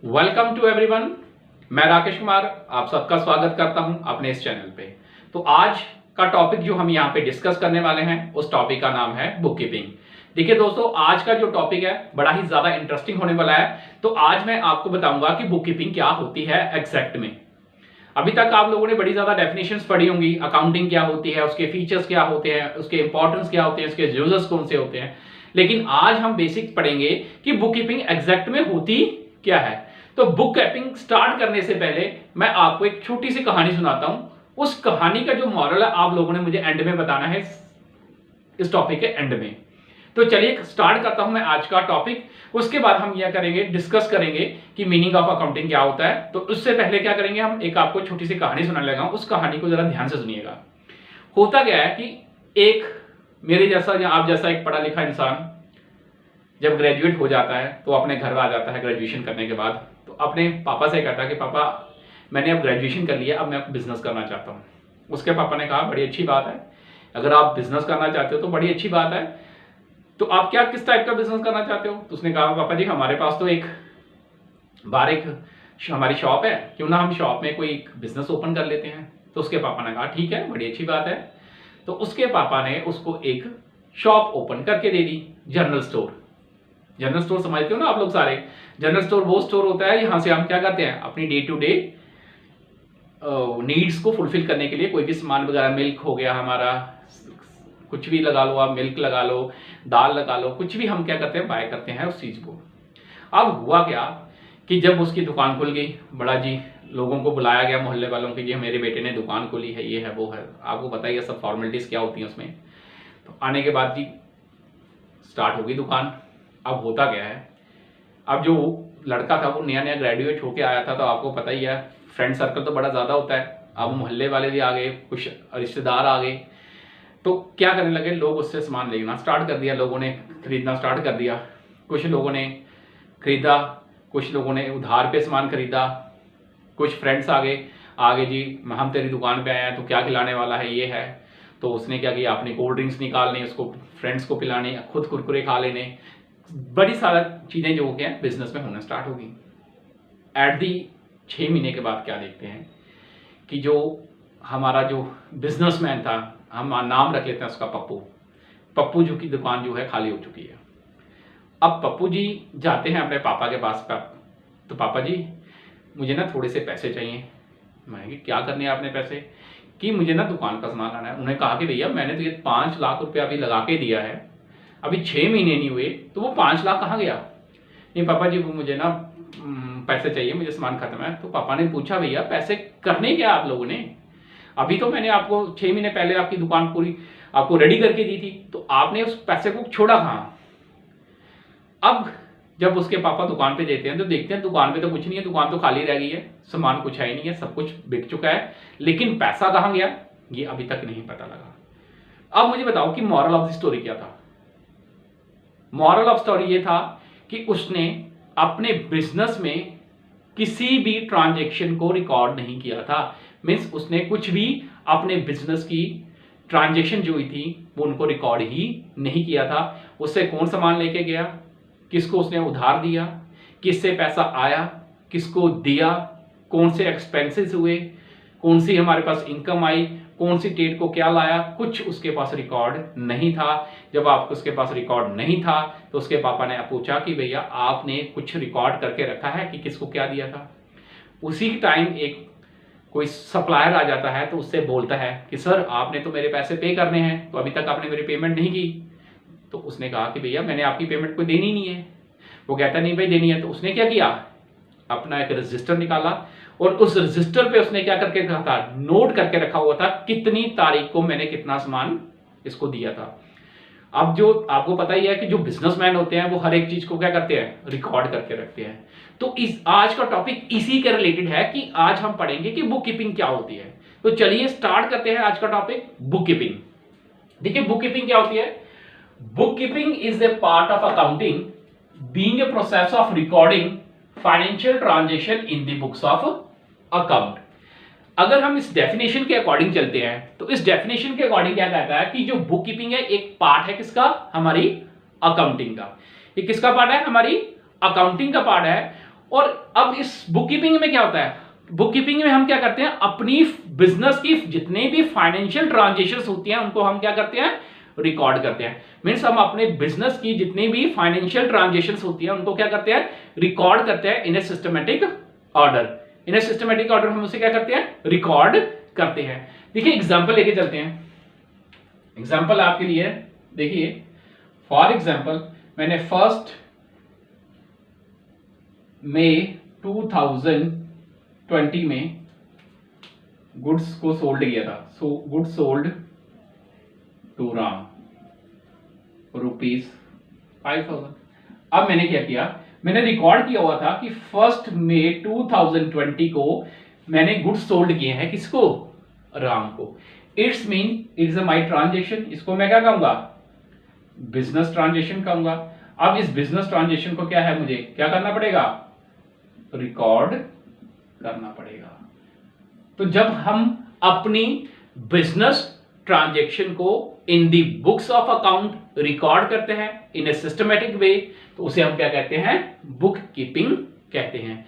Welcome to everyone. मैं राकेश कुमार आप सबका स्वागत करता हूं अपने इस चैनल पे। तो आज का टॉपिक जो हम यहां पे डिस्कस करने वाले हैं उस टॉपिक का नाम है बुक कीपिंग। देखिए दोस्तों, आज का जो टॉपिक है बड़ा ही ज्यादा इंटरेस्टिंग होने वाला है। तो आज मैं आपको बताऊंगा कि बुक कीपिंग क्या होती है एग्जैक्ट में। अभी तक आप लोगों ने बड़ी ज्यादा डेफिनेशंस पढ़ी होंगी, अकाउंटिंग क्या होती है, उसके फीचर्स क्या होते हैं, उसके इंपॉर्टेंस क्या होते हैं, उसके यूजर्स कौन से होते हैं। लेकिन आज हम बेसिक पढ़ेंगे कि बुक कीपिंग एग्जैक्ट में होती क्या है। तो बुक कीपिंग स्टार्ट करने से पहले मैं आपको एक छोटी सी कहानी सुनाता हूं। उस कहानी का जो मॉरल है आप लोगों ने मुझे एंड में बताना है, इस टॉपिक के एंड में। तो चलिए स्टार्ट करता हूं मैं आज का टॉपिक। उसके बाद हम यह करेंगे, डिस्कस करेंगे कि मीनिंग ऑफ अकाउंटिंग क्या होता है। तो उससे पहले क्या करेंगे, हम एक आपको छोटी सी कहानी सुनाने लगा हूं। उस कहानी को जरा ध्यान से सुनिएगा। होता क्या है कि एक मेरे जैसा या आप जैसा एक पढ़ा लिखा इंसान जब ग्रेजुएट हो जाता है तो अपने घर आ जाता है ग्रेजुएशन करने के बाद। तो अपने पापा से कहता है कि पापा मैंने अब ग्रेजुएशन कर लिया, अब मैं बिजनेस करना चाहता हूँ। उसके पापा ने कहा बड़ी अच्छी बात है, अगर आप बिजनेस करना चाहते हो तो बड़ी अच्छी बात है। तो आप क्या किस टाइप का बिजनेस करना चाहते हो? तो उसने कहा पापा जी हमारे पास तो एक हमारी शॉप है, क्यों ना हम शॉप में कोई बिजनेस ओपन कर लेते हैं। तो उसके पापा ने कहा ठीक है, बड़ी अच्छी बात है। तो उसके पापा ने उसको एक शॉप ओपन करके दे दी, जनरल स्टोर। जनरल स्टोर समझते हो ना आप लोग सारे। जनरल स्टोर वो स्टोर होता है यहां से हम क्या करते हैं, अपनी डे टू डे नीड्स को फुलफिल करने के लिए कोई भी सामान वगैरह, मिल्क हो गया हमारा, कुछ भी लगा लो आप, मिल्क लगा लो, दाल लगा लो, कुछ भी हम क्या करते हैं, बाय करते हैं उस चीज को। अब हुआ क्या कि जब उसकी दुकान खुल गई, बड़ा जी लोगों को बुलाया गया, मोहल्ले वालों की, जी मेरे बेटे ने दुकान खोली है, ये है वो है, आपको बताइए सब फॉर्मेलिटीज क्या होती हैं उसमें। तो आने के बाद जी स्टार्ट होगी दुकान। अब होता क्या है, अब जो लड़का था वो नया नया ग्रेजुएट होके आया था, तो आपको पता ही है फ्रेंड सर्कल तो बड़ा ज़्यादा होता है। अब मोहल्ले वाले भी आ गए, कुछ रिश्तेदार आ गए। तो क्या करने लगे, लोग उससे सामान लेना स्टार्ट कर दिया, लोगों ने खरीदना स्टार्ट कर दिया। कुछ लोगों ने खरीदा, कुछ लोगों ने उधार पे सामान खरीदा। कुछ फ्रेंड्स आ गए जी हम तेरी दुकान पे आए हैं तो क्या खिलाने वाला है, ये है। तो उसने क्या किया, अपनी कोल्ड ड्रिंक्स निकालनी, उसको फ्रेंड्स को पिलानी, खुद कुरकुरे खा लेने, बड़ी सारी चीज़ें जो क्या बिजनेस में होना स्टार्ट होगी। एट दी 6 महीने के बाद क्या देखते हैं कि जो हमारा जो बिजनेसमैन था, हम नाम रख लेते हैं उसका पप्पू। पप्पू जी की दुकान जो है खाली हो चुकी है। अब पप्पू जी जाते हैं अपने पापा के पास। तो पापा जी मुझे ना थोड़े से पैसे चाहिए। मैंने कहा क्या करने हैं आपने पैसे? कि मुझे ना दुकान का सामान लाना है। उन्होंने कहा कि भैया मैंने तो ये 5 लाख रुपया अभी लगा के दिया है, अभी 6 महीने नहीं हुए, तो वो 5 लाख कहाँ गया? नहीं पापा जी वो मुझे ना पैसे चाहिए, मुझे सामान खत्म है। तो पापा ने पूछा भैया पैसे करने क्या आप लोगों ने? अभी तो मैंने आपको 6 महीने पहले आपकी दुकान पूरी आपको रेडी करके दी थी, तो आपने उस पैसे को छोड़ा कहाँ? अब जब उसके पापा दुकान पे जाते हैं तो देखते हैं दुकान पे तो कुछ नहीं है, दुकान तो खाली रह गई है, सामान कुछ है ही नहीं है, सब कुछ बिक चुका है, लेकिन पैसा कहाँ गया ये अभी तक नहीं पता लगा। अब मुझे बताओ कि मॉरल ऑफ द स्टोरी क्या था? मॉरल ऑफ स्टोरी ये था कि उसने अपने बिजनेस में किसी भी ट्रांजैक्शन को रिकॉर्ड नहीं किया था। मीन्स उसने कुछ भी अपने बिजनेस की ट्रांजैक्शन जो हुई थी वो उनको रिकॉर्ड ही नहीं किया था। उससे कौन सामान लेके गया, किसको उसने उधार दिया, किससे पैसा आया, किसको दिया, कौन से एक्सपेंसेस हुए, कौन सी हमारे पास इनकम आई, कौन सी डेट को क्या लाया, कुछ उसके पास रिकॉर्ड नहीं था। जब आपको उसके पास रिकॉर्ड नहीं था तो उसके पापा ने पूछा कि भैया आपने कुछ रिकॉर्ड करके रखा है कि किसको क्या दिया था? उसी टाइम एक कोई सप्लायर आ जाता है तो उससे बोलता है कि सर आपने तो मेरे पैसे पे करने हैं, तो अभी तक आपने मेरी पेमेंट नहीं की। तो उसने कहा कि भैया मैंने आपकी पेमेंट कोई देनी नहीं है। वो कहता नहीं भाई देनी है। तो उसने क्या किया, अपना एक रजिस्टर निकाला और उस रजिस्टर पे उसने क्या करके रखा था, नोट करके रखा हुआ था कितनी तारीख को मैंने कितना सामान इसको दिया था। अब जो आपको पता ही है कि जो बिजनेसमैन होते हैं वो हर एक चीज को क्या करते हैं, रिकॉर्ड करके रखते हैं। तो इस आज का टॉपिक इसी के रिलेटेड है कि आज हम पढ़ेंगे कि बुक कीपिंग क्या होती है। तो चलिए स्टार्ट करते हैं आज का टॉपिक, बुक कीपिंग। देखिए बुक कीपिंग क्या होती है। Book keeping is a part of accounting being a process of recording financial transaction in the books of account. अगर हम इस डेफिनेशन के अकॉर्डिंग चलते हैं तो इस डेफिनेशन के अकॉर्डिंग क्या कहता है कि जो बुक कीपिंग है एक पार्ट है किसका, हमारी अकाउंटिंग का। ये किसका पार्ट है, हमारी अकाउंटिंग का पार्ट है। और अब इस बुक कीपिंग में क्या होता है, बुक कीपिंग में हम क्या करते हैं, अपनी बिजनेस की जितने भी फाइनेंशियल ट्रांजेक्शंस होती हैं उनको हम क्या करते हैं, रिकॉर्ड करते हैं। मींस हम अपने बिजनेस की जितनी भी फाइनेंशियल ट्रांजेक्शंस होती हैं उनको क्या करते हैं, रिकॉर्ड करते हैं इन ए सिस्टमैटिक ऑर्डर। इन ए सिस्टमैटिक ऑर्डर हम उसे क्या करते हैं, रिकॉर्ड करते हैं। देखिए एग्जांपल लेके चलते हैं, एग्जांपल आपके लिए देखिए। फॉर एग्जांपल मैंने 1 मई 2020 में गुड्स को सोल्ड किया था। So goods sold to Ram ₹5,000। अब मैंने क्या किया, मैंने रिकॉर्ड किया हुआ था कि 1 मई 2020 को मैंने गुड्स सोल्ड किए हैं, किसको, राम को। It's mean it's my transaction, इसको मैं क्या कहूंगा, बिजनेस ट्रांजेक्शन कहूंगा। अब इस बिजनेस ट्रांजेक्शन को क्या है, मुझे क्या करना पड़ेगा, रिकॉर्ड करना पड़ेगा। तो जब हम अपनी बिजनेस ट्रांजैक्शन को इन दी बुक्स ऑफ अकाउंट रिकॉर्ड करते हैं इन ए सिस्टमैटिक वे, तो उसे हम क्या कहते हैं, बुक कीपिंग कहते हैं।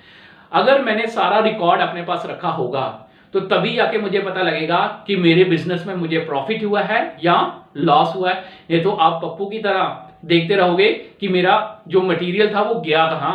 अगर मैंने सारा रिकॉर्ड अपने पास रखा होगा तो तभी आके मुझे पता लगेगा कि मेरे बिजनेस में मुझे प्रॉफिट हुआ है या लॉस हुआ है। नहीं तो आप पप्पू की तरह देखते रहोगे कि मेरा जो मटेरियल था वो गया कहां,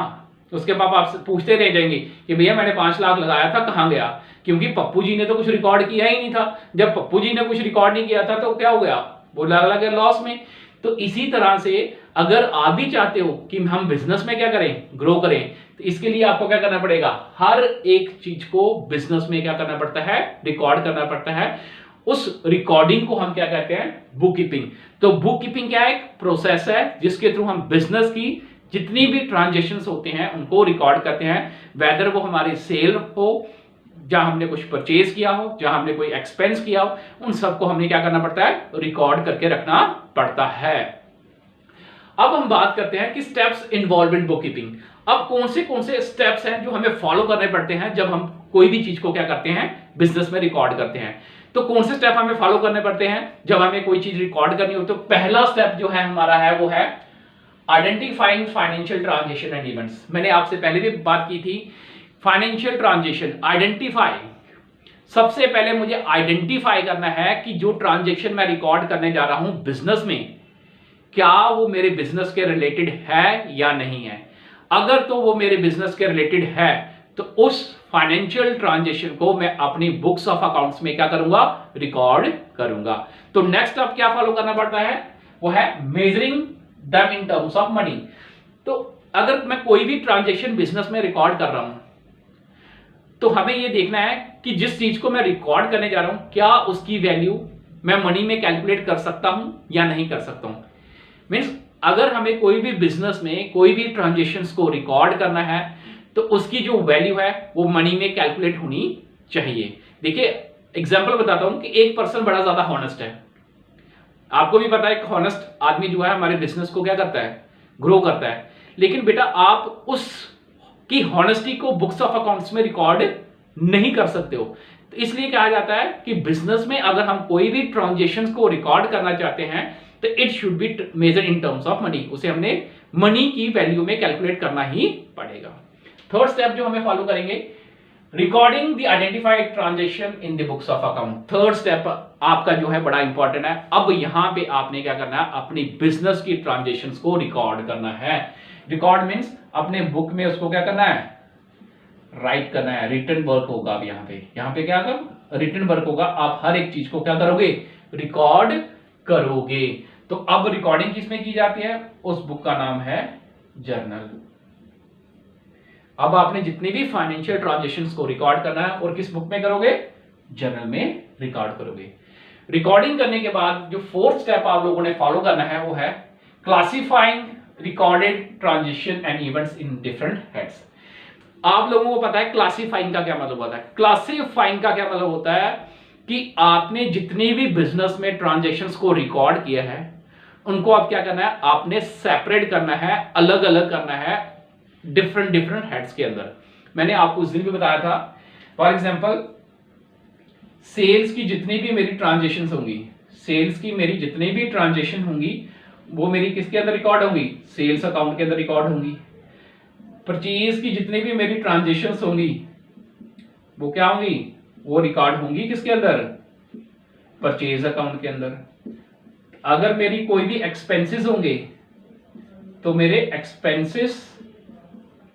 उसके बाद आपसे पूछते रह जाएंगे कि भैया मैंने 5 लाख लगाया था, कहां गया, क्योंकि पप्पू जी ने तो कुछ रिकॉर्ड किया ही नहीं था। जब पप्पू जी ने कुछ रिकॉर्ड नहीं किया था तो क्या हो गया, वो लगा गया लॉस में। तो इसी तरह से अगर आप भी चाहते हो कि हम बिजनेस में क्या करें, ग्रो करें, तो इसके लिए आपको क्या करना पड़ेगा, हर एक चीज को बिजनेस में क्या करना पड़ता है, रिकॉर्ड करना पड़ता है। उस रिकॉर्डिंग को हम क्या कहते हैं, बुक कीपिंग। तो बुक कीपिंग क्या है, एक प्रोसेस है जिसके थ्रू हम बिजनेस की जितनी भी ट्रांजेक्शन्स होते हैं उनको रिकॉर्ड करते हैं, वेदर वो हमारी सेल हो, जहां हमने कुछ परचेज किया हो, जहां हमने कोई एक्सपेंस किया हो, उन सबको हमने क्या करना पड़ता है, रिकॉर्ड करके रखना पड़ता है। अब हम बात करते हैं कि steps involve in book keeping. अब कौन से स्टेप्स हैं जो हमें फॉलो करने पड़ते हैं जब हम कोई भी चीज को क्या करते हैं, बिजनेस में रिकॉर्ड करते हैं। तो कौन से स्टेप हमें फॉलो करने पड़ते हैं जब हमें कोई चीज रिकॉर्ड करनी हो। तो पहला स्टेप जो है हमारा है वो है identifying financial transaction and events. मैंने आपसे पहले भी बात की थी, फाइनेंशियल ट्रांजेक्शन आइडेंटिफाई, सबसे पहले मुझे आइडेंटिफाई करना है कि जो ट्रांजेक्शन मैं रिकॉर्ड करने जा रहा हूं बिजनेस में, क्या वो मेरे बिजनेस के रिलेटेड है या नहीं है। अगर तो वो मेरे बिजनेस के रिलेटेड है तो उस फाइनेंशियल ट्रांजेक्शन को मैं अपनी बुक्स ऑफ अकाउंट्स में क्या करूंगा, रिकॉर्ड करूंगा। तो नेक्स्ट अब क्या फॉलो करना पड़ता है, वो है measuring them in terms of money. तो अगर मैं कोई भी ट्रांजेक्शन बिजनेस में रिकॉर्ड कर रहा हूं तो हमें यह देखना है कि जिस चीज को मैं रिकॉर्ड करने जा रहा हूं क्या उसकी वैल्यू मैं मनी में कैलकुलेट कर सकता हूं या नहीं कर सकता हूं। मींस अगर हमें कोई भी बिजनेस में कोई भी ट्रांजेक्शन्स को रिकॉर्ड करना है तो उसकी जो वैल्यू है वो मनी में कैलकुलेट होनी चाहिए। देखिए एग्जांपल बताता हूं कि एक पर्सन बड़ा ज्यादा हॉनेस्ट है, आपको भी पता है कि हॉनेस्ट आदमी जो है हमारे बिजनेस को क्या करता है, ग्रो करता है। लेकिन बेटा आप उस की हॉनेस्टी को बुक्स ऑफ अकाउंट्स में रिकॉर्ड नहीं कर सकते हो। तो इसलिए कहा जाता है कि बिजनेस में अगर हम कोई भी ट्रांजेक्शन्स को रिकॉर्ड करना चाहते हैं तो it should be measure in terms of money, उसे हमने मनी की वैल्यू में कैलकुलेट करना ही पड़ेगा। थर्ड स्टेप जो हमें फॉलो करेंगे, recording the identified transaction in the books of account. Third step आपका जो है बड़ा इंपॉर्टेंट है। अब यहां पे आपने क्या करना है, अपनी बिजनेस की ट्रांजेक्शन्स को रिकॉर्ड करना है। रिकॉर्ड मींस अपने बुक में उसको क्या करना है, राइट करना है, रिटन वर्क होगा। अब यहाँ पे क्या होगा, रिटन वर्क होगा। आप हर एक चीज को क्या करोगे, रिकॉर्ड करोगे। तो अब रिकॉर्डिंग किसमें की जाती है, उस बुक का नाम है जर्नल। अब आपने जितनी भी फाइनेंशियल ट्रांजेक्शन्स को रिकॉर्ड करना है और किस बुक में करोगे, जर्नल में रिकॉर्ड करोगे। रिकॉर्डिंग करने के बाद जो फोर्थ स्टेप आप लोगों ने फॉलो करना है वो है classifying recorded transaction and events in different heads. आप लोगों को पता है क्लासिफाइंग का क्या मतलब होता है। क्लासिफाइंग का क्या मतलब होता है कि आपने जितनी भी बिजनेस में ट्रांजेक्शन्स को रिकॉर्ड किया है उनको आप क्या करना है, आपने सेपरेट करना है, अलग अलग करना है डिफरेंट हेड्स के अंदर। मैंने आपको उस दिन भी बताया था, फॉर एग्जांपल सेल्स की जितनी भी मेरी ट्रांजेक्शन्स होंगी, सेल्स की मेरी जितनी भी ट्रांजेक्शन होंगी वो मेरी किसके अंदर रिकॉर्ड होंगी, सेल्स अकाउंट के अंदर रिकॉर्ड होंगी। परचेज की जितनी भी मेरी ट्रांजेक्शन्स होंगी वो क्या होंगी, वो रिकॉर्ड होंगी किसके अंदर, परचेज अकाउंट के अंदर। अगर मेरी कोई भी एक्सपेंसेस होंगे तो मेरे एक्सपेंसेस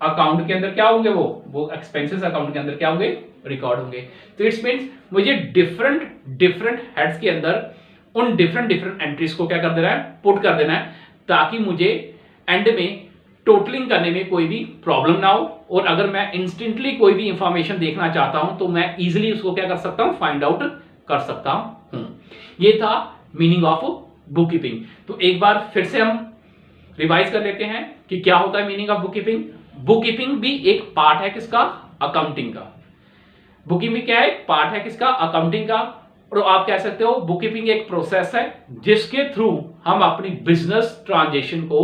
अकाउंट के अंदर क्या होंगे, वो एक्सपेंसेस अकाउंट के अंदर क्या होंगे, रिकॉर्ड होंगे। तो इट्स मींस मुझे डिफरेंट हेड्स के अंदर उन डिफरेंट एंट्रीज को क्या कर देना है, पुट कर देना है, ताकि मुझे एंड में टोटलिंग करने में कोई भी प्रॉब्लम ना हो। और अगर मैं इंस्टेंटली कोई भी इंफॉर्मेशन देखना चाहता हूं तो मैं इजीली उसको क्या कर सकता हूं, फाइंड आउट कर सकता हूं। ये था मीनिंग ऑफ बुक कीपिंग। तो एक बार फिर से हम रिवाइज कर लेते हैं कि क्या होता है meaning of book keeping. Book keeping भी एक पार्ट है किसका, अकाउंटिंग का। बुक कीपिंग क्या है, पार्ट है किसका, अकाउंटिंग का। और आप कह सकते हो बुक कीपिंग एक प्रोसेस है जिसके थ्रू हम अपनी बिजनेस ट्रांजेक्शन को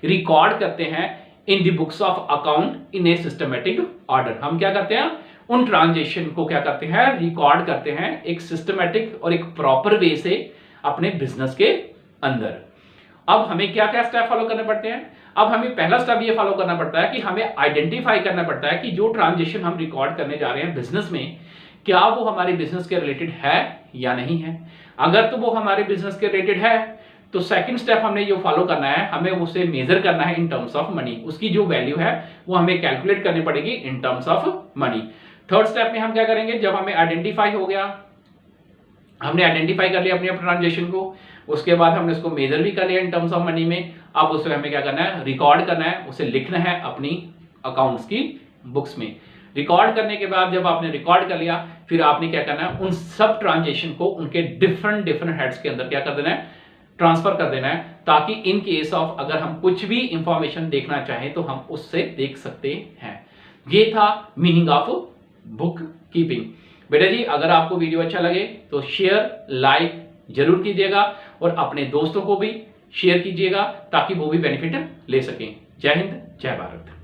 रिकॉर्ड करते हैं in the books of account in a systematic order. हम क्या करते हैं, उन ट्रांजेक्शन को क्या करते हैं, रिकॉर्ड करते हैं एक सिस्टमेटिक और एक प्रॉपर वे से अपने बिजनेस के अंदर। अब हमें क्या क्या स्टेप फॉलो करने पड़ते हैं। अब हमें पहला स्टेप ये फॉलो करना पड़ता है कि हमें आइडेंटिफाई करना पड़ता है कि जो ट्रांजेक्शन हम रिकॉर्ड करने जा रहे हैं बिजनेस में, क्या वो हमारे बिजनेस के रिलेटेड है या नहीं है। अगर तो वो हमारे बिजनेस के रिलेटेड है तो सेकंड स्टेप हमने जो फॉलो करना है, हमें उसे मेजर करना है इन टर्म्स ऑफ मनी। उसकी जो वैल्यू है वो हमें कैलकुलेट करनी पड़ेगी इन terms of money. Third step में हम क्या करेंगे, जब हमें आइडेंटिफाई हो गया, हमने आइडेंटिफाई कर लिया अपनी ट्रांजेक्शन को, उसके बाद हमने उसको मेजर भी कर लिया इन टर्म्स ऑफ मनी में। अब उसमें हमें क्या करना है, रिकॉर्ड करना है, उसे लिखना है अपनी अकाउंट्स की बुक्स में। रिकॉर्ड करने के बाद जब आपने रिकॉर्ड कर लिया, फिर आपने क्या करना है, उन सब ट्रांजेक्शन को उनके डिफरेंट हेड्स के अंदर क्या कर देना है, ट्रांसफर कर देना है, ताकि इन केस ऑफ अगर हम कुछ भी इंफॉर्मेशन देखना चाहें तो हम उससे देख सकते हैं। ये था मीनिंग ऑफ बुक कीपिंग। बेटा जी, अगर आपको वीडियो अच्छा लगे तो शेयर लाइक जरूर कीजिएगा और अपने दोस्तों को भी शेयर कीजिएगा ताकि वो भी बेनिफिट ले सकें। जय हिंद, जय भारत।